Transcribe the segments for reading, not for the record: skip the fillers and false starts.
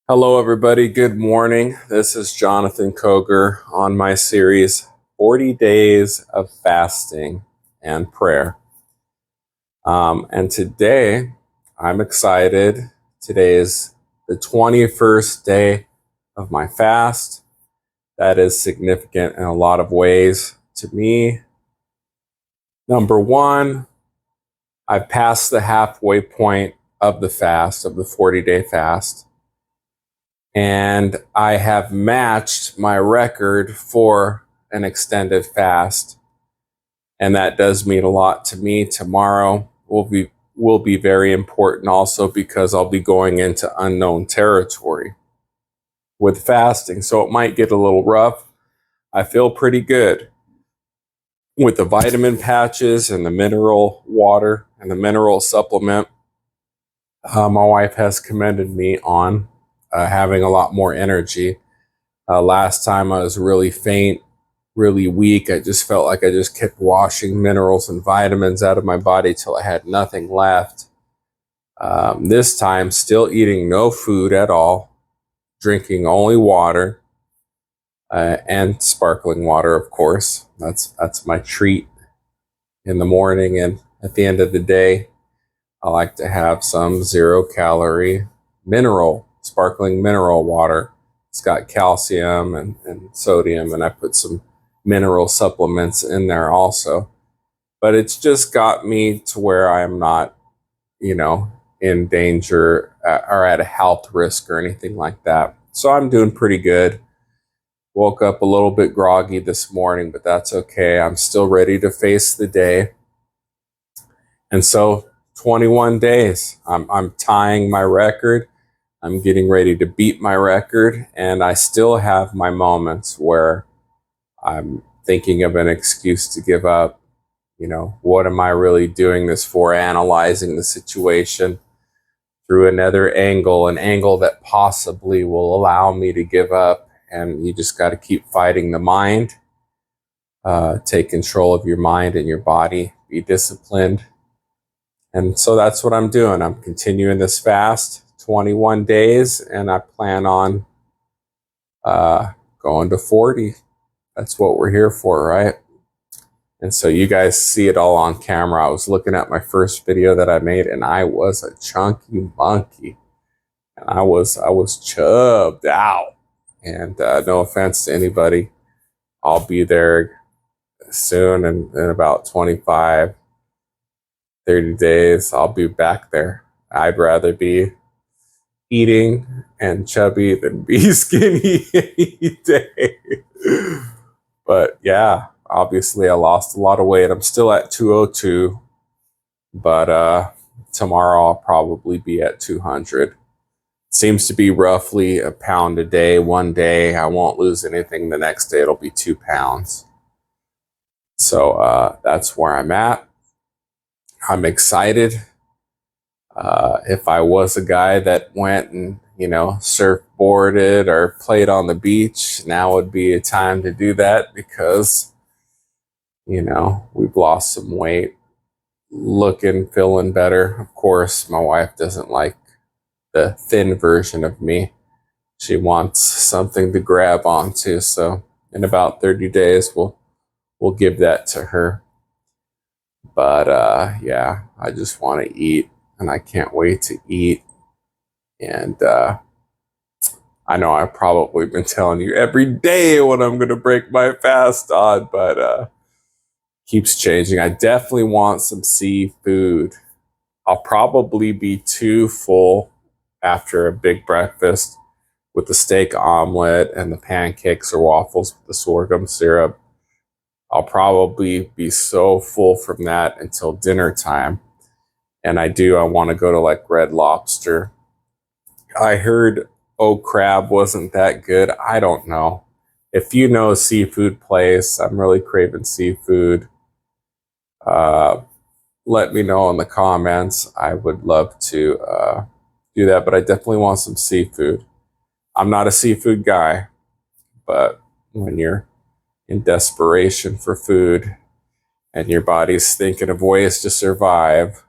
Hello, everybody. Good morning. This is Jonathan Koger on my series 40 Days of Fasting and Prayer. And today I'm excited. Today is the 21st day of my fast. That is significant in a lot of ways to me. Number one, I've passed the halfway point of the fast, of the 40-day fast. And I have matched my record for an extended fast. And that does mean a lot to me. Tomorrow will be very important also because I'll be going into unknown territory with fasting. So it might get a little rough. I feel pretty good with the vitamin patches and the mineral water and the mineral supplement. My wife has commended me on having a lot more energy. Last time I was really faint, really weak. I just felt like I just kept washing minerals and vitamins out of my body till I had nothing left. This time, still eating no food at all, drinking only water and sparkling water, of course. That's my treat in the morning, and at the end of the day, I like to have some 0-calorie sparkling mineral water. It's got calcium and sodium, and I put some mineral supplements in there also. But it's just got me to where I'm not, in danger or at a health risk or anything like that. So I'm doing pretty good. Woke up a little bit groggy this morning, but that's okay. I'm still ready to face the day. And so 21 days, I'm tying my record. I'm getting ready to beat my record, and I still have my moments where I'm thinking of an excuse to give up. What am I really doing this for? Analyzing the situation through another angle, an angle that possibly will allow me to give up. And you just got to keep fighting the mind. Take control of your mind and your body. Be disciplined. And so that's what I'm doing. I'm continuing this fast, 21 days, and I plan on going to 40. That's what we're here for, right? And so you guys see it all on camera. I was looking at my first video that I made, and I was a chunky monkey. And I was chubbed out. And no offense to anybody, I'll be there soon, and in about 25, 30 days, I'll be back there. I'd rather be eating and chubby than be skinny any day. But yeah, obviously I lost a lot of weight. I'm still at 202, but tomorrow I'll probably be at 200. Seems to be roughly a pound a day. One day I won't lose anything. The next day it'll be 2 pounds. So that's where I'm at. I'm excited. If I was a guy that went and, surfboarded or played on the beach, now would be a time to do that because, we've lost some weight, feeling better. Of course, my wife doesn't like the thin version of me. She wants something to grab onto. So in about 30 days, we'll give that to her. But yeah, I just want to eat, and I can't wait to eat. And I know I've probably been telling you every day when I'm going to break my fast on, but keeps changing. I definitely want some seafood. I'll probably be too full after a big breakfast with the steak omelet and the pancakes or waffles with the sorghum syrup. I'll probably be so full from that until dinner time. And I want to go to like Red Lobster. I heard crab wasn't that good. I don't know. If you know a seafood place, I'm really craving seafood. Let me know in the comments. I would love to do that, but I definitely want some seafood. I'm not a seafood guy, but when you're in desperation for food and your body's thinking of ways to survive,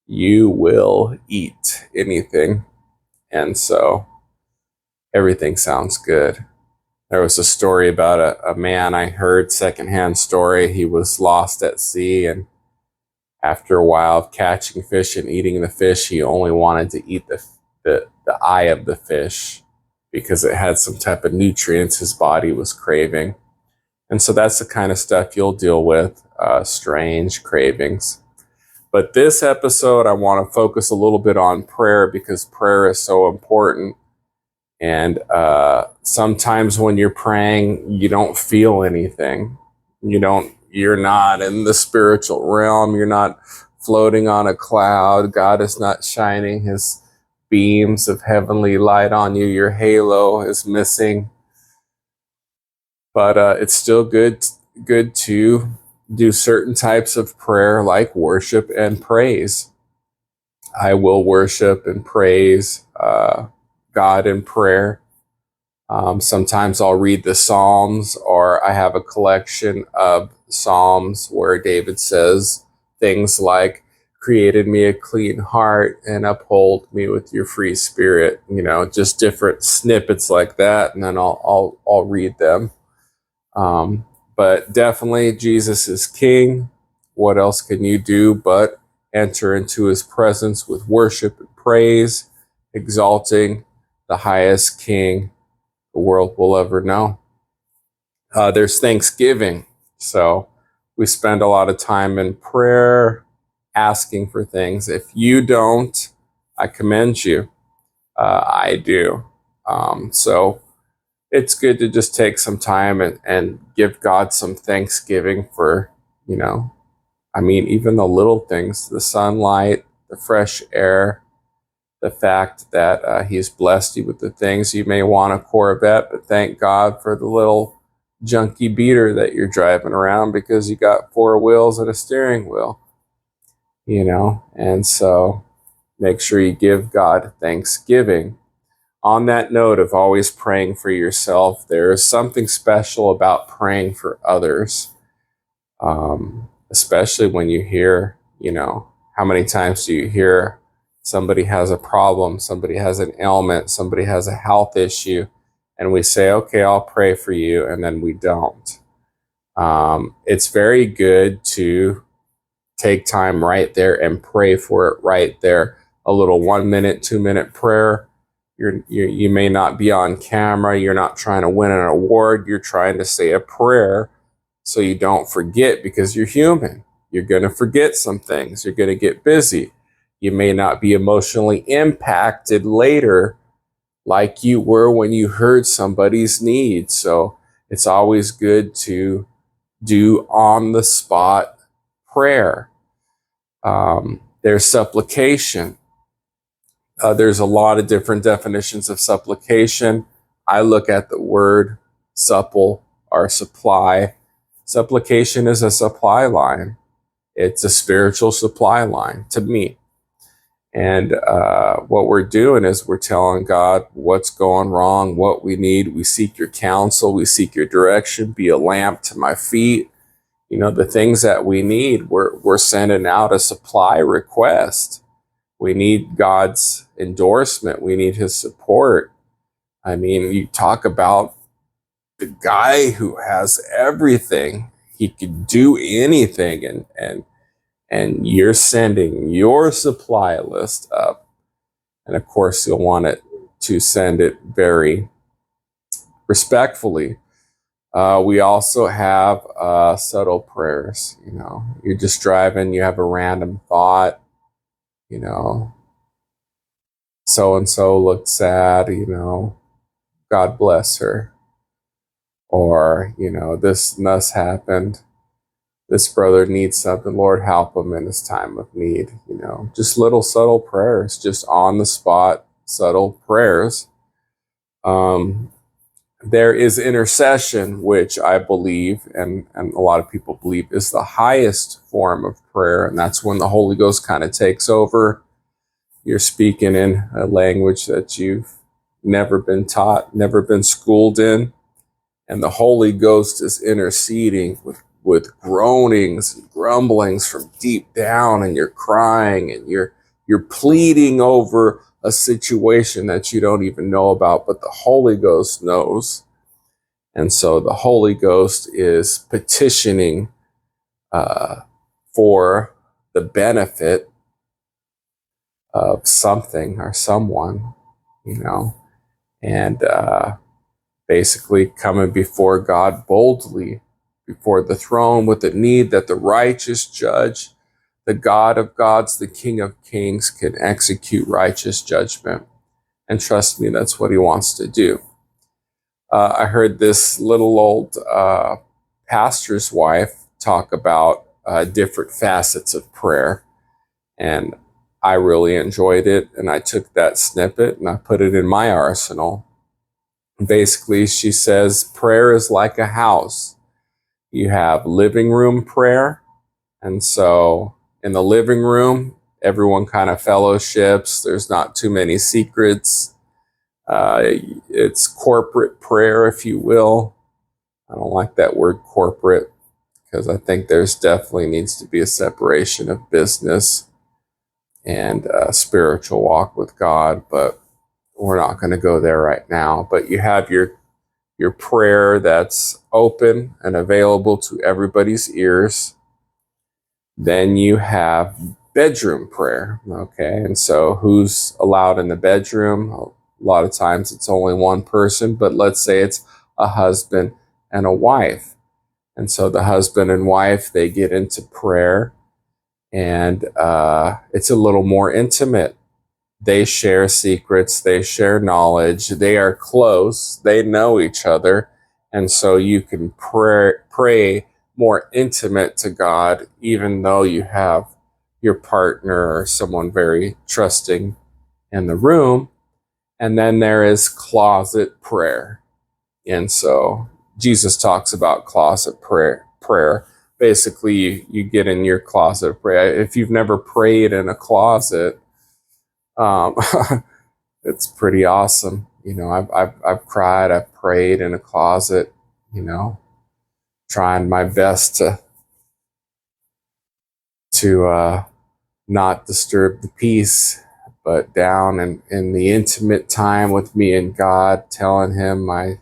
you will eat anything. And so everything sounds good. There was a story about a man I heard, secondhand story. He was lost at sea, and after a while of catching fish and eating the fish, he only wanted to eat the eye of the fish because it had some type of nutrients his body was craving. And so that's the kind of stuff you'll deal with, strange cravings. But this episode, I want to focus a little bit on prayer because prayer is so important. And sometimes when you're praying, you don't feel anything. You're not in the spiritual realm. You're not floating on a cloud. God is not shining his beams of heavenly light on you. Your halo is missing. But it's still good to do certain types of prayer like worship and praise. I will worship and praise God in prayer. Sometimes I'll read the Psalms, or I have a collection of Psalms where David says things like, created me a clean heart and uphold me with your free spirit, just different snippets like that. And then I'll read them. But definitely Jesus is King. What else can you do but enter into his presence with worship and praise, exalting the highest King the world will ever know. There's Thanksgiving. So we spend a lot of time in prayer, asking for things. If you don't, I commend you. I do. So it's good to just take some time and give God some thanksgiving for, even the little things, the sunlight, the fresh air, the fact that he's blessed you with the things. You may want a Corvette, but thank God for the little junky beater that you're driving around because you got 4 wheels and a steering wheel, and so make sure you give God thanksgiving. On that note of always praying for yourself, there is something special about praying for others, especially when you hear, how many times do you hear somebody has a problem, somebody has an ailment, somebody has a health issue, and we say, okay, I'll pray for you, and then we don't. It's very good to take time right there and pray for it right there. A little 1 minute, 2 minute prayer. You may not be on camera. You're not trying to win an award. You're trying to say a prayer so you don't forget, because you're human. You're going to forget some things. You're going to get busy. You may not be emotionally impacted later like you were when you heard somebody's need. So it's always good to do on the spot prayer. There's supplication. There's a lot of different definitions of supplication. I look at the word supple or supply. Supplication is a supply line. It's a spiritual supply line to me. And what we're doing is we're telling God what's going wrong, what we need. We seek your counsel. We seek your direction. Be a lamp to my feet. The things that we need, we're sending out a supply request. We need God's endorsement. We need his support. You talk about the guy who has everything. He could do anything, and you're sending your supply list up. And of course, you'll want it to send it very respectfully. We also have subtle prayers. You're just driving, you have a random thought, so-and-so looked sad, God bless her. Or, this must happened. This brother needs something. Lord, help him in his time of need. Just little subtle prayers, just on the spot, subtle prayers. There is intercession, which I believe, and a lot of people believe, is the highest form of prayer. And that's when the Holy Ghost kind of takes over. You're speaking in a language that you've never been taught, never been schooled in. And the Holy Ghost is interceding with groanings and grumblings from deep down, and you're crying and you're pleading over a situation that you don't even know about, but the Holy Ghost knows. And so the Holy Ghost is petitioning for the benefit of something or someone, and basically coming before God boldly, before the throne with the need that the righteous judge, the God of gods, the King of kings, can execute righteous judgment. And trust me, that's what he wants to do. I heard this little old pastor's wife talk about different facets of prayer, and I really enjoyed it, and I took that snippet and I put it in my arsenal. Basically, she says prayer is like a house. You have living room prayer, and so in the living room, everyone kind of fellowships. There's not too many secrets. It's corporate prayer, if you will. I don't like that word corporate, because I think there's definitely needs to be a separation of business and spiritual walk with God, but we're not going to go there right now. But you have your prayer that's open and available to everybody's ears. Then you have bedroom prayer, okay? And so who's allowed in the bedroom? A lot of times it's only one person, but let's say it's a husband and a wife. And so the husband and wife, they get into prayer, and it's a little more intimate. They share secrets, they share knowledge, they are close, they know each other, and so you can pray more intimate to God, even though you have your partner or someone very trusting in the room. And then there is closet prayer. And so Jesus talks about closet prayer. Basically, you get in your closet prayer. If you've never prayed in a closet, um, it's pretty awesome. I've cried, I've prayed in a closet, trying my best to not disturb the peace, but down in the intimate time with me and God, telling him my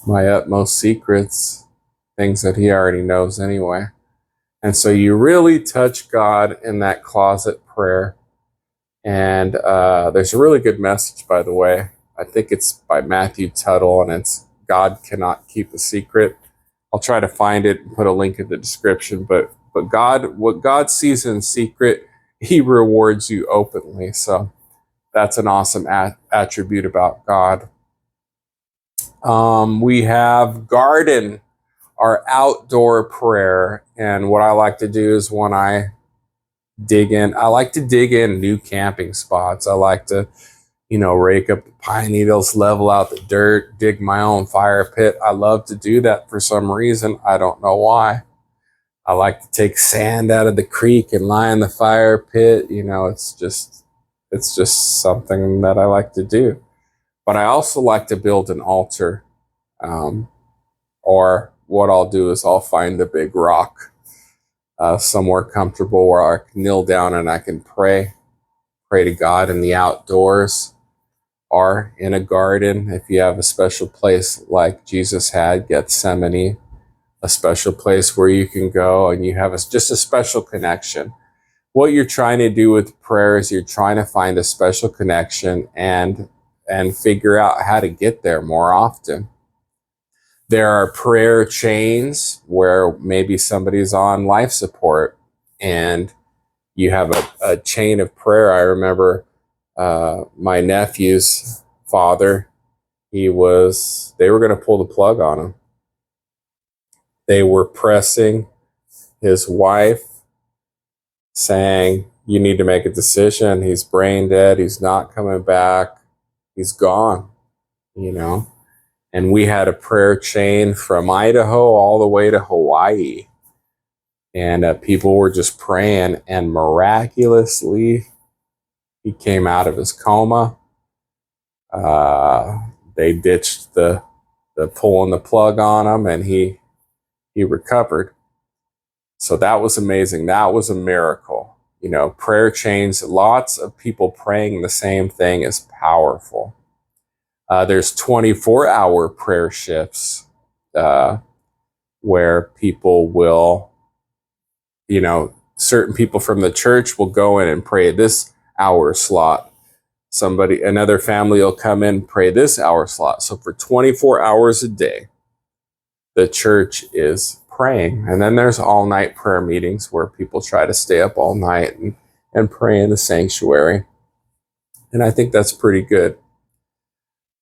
utmost secrets, things that he already knows anyway. And so you really touch God in that closet prayer. And there's a really good message, by the way. I think it's by Matthew Tuttle, and it's God Cannot Keep a Secret. I'll try to find it and put a link in the description. But God, what God sees in secret, he rewards you openly. So that's an awesome attribute about God. We have garden, our outdoor prayer. And what I like to do is when I like to dig in new camping spots. I like to, rake up the pine needles, level out the dirt, dig my own fire pit. I love to do that for some reason. I don't know why. I like to take sand out of the creek and lie in the fire pit. It's just something that I like to do. But I also like to build an altar. Or what I'll do is I'll find a big rock somewhere comfortable where I can kneel down and I can pray to God in the outdoors or in a garden. If you have a special place like Jesus had, Gethsemane, a special place where you can go and you have just a special connection. What you're trying to do with prayer is you're trying to find a special connection and figure out how to get there more often. There are prayer chains where maybe somebody's on life support and you have a chain of prayer. I remember my nephew's father, they were going to pull the plug on him. They were pressing his wife, saying, you need to make a decision. He's brain dead. He's not coming back. He's gone, And we had a prayer chain from Idaho all the way to Hawaii. And people were just praying, and miraculously, he came out of his coma. They ditched the pulling the plug on him, and he recovered. So that was amazing. That was a miracle. prayer chains, lots of people praying the same thing is powerful. There's 24-hour prayer shifts where people will, certain people from the church will go in and pray this hour slot. Another family will come in and pray this hour slot. So for 24 hours a day, the church is praying. And then there's all-night prayer meetings where people try to stay up all night and pray in the sanctuary. And I think that's pretty good.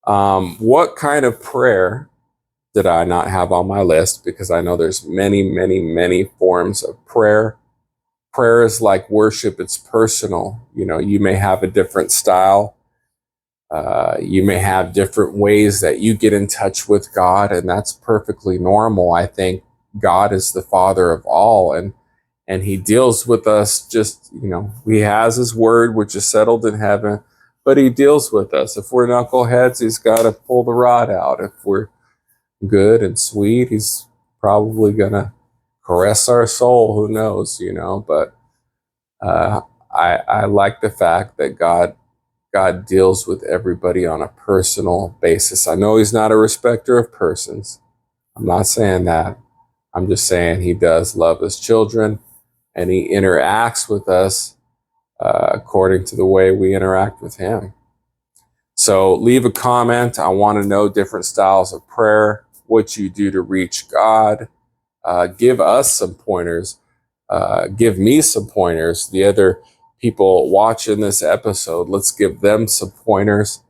What kind of prayer did I not have on my list? Because I know there's many, many, many forms of prayer. Prayer is like worship. It's personal. You may have a different style. You may have different ways that you get in touch with God, and that's perfectly normal. I think God is the Father of all, and he deals with us just, he has his word, which is settled in heaven, but he deals with us. If we're knuckleheads, he's got to pull the rod out. If we're good and sweet, he's probably going to caress our soul. Who knows, but I like the fact that God deals with everybody on a personal basis. I know he's not a respecter of persons. I'm not saying that. I'm just saying he does love his children, and he interacts with us according to the way we interact with him. So leave a comment. I want to know different styles of prayer, what you do to reach God. Give us some pointers. Give me some pointers. The other people watching this episode, let's give them some pointers.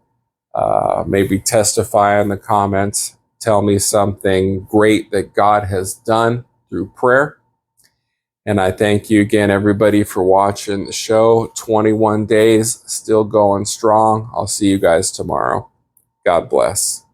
Maybe testify in the comments. Tell me something great that God has done through prayer. And I thank you again, everybody, for watching the show. 21 days, still going strong. I'll see you guys tomorrow. God bless.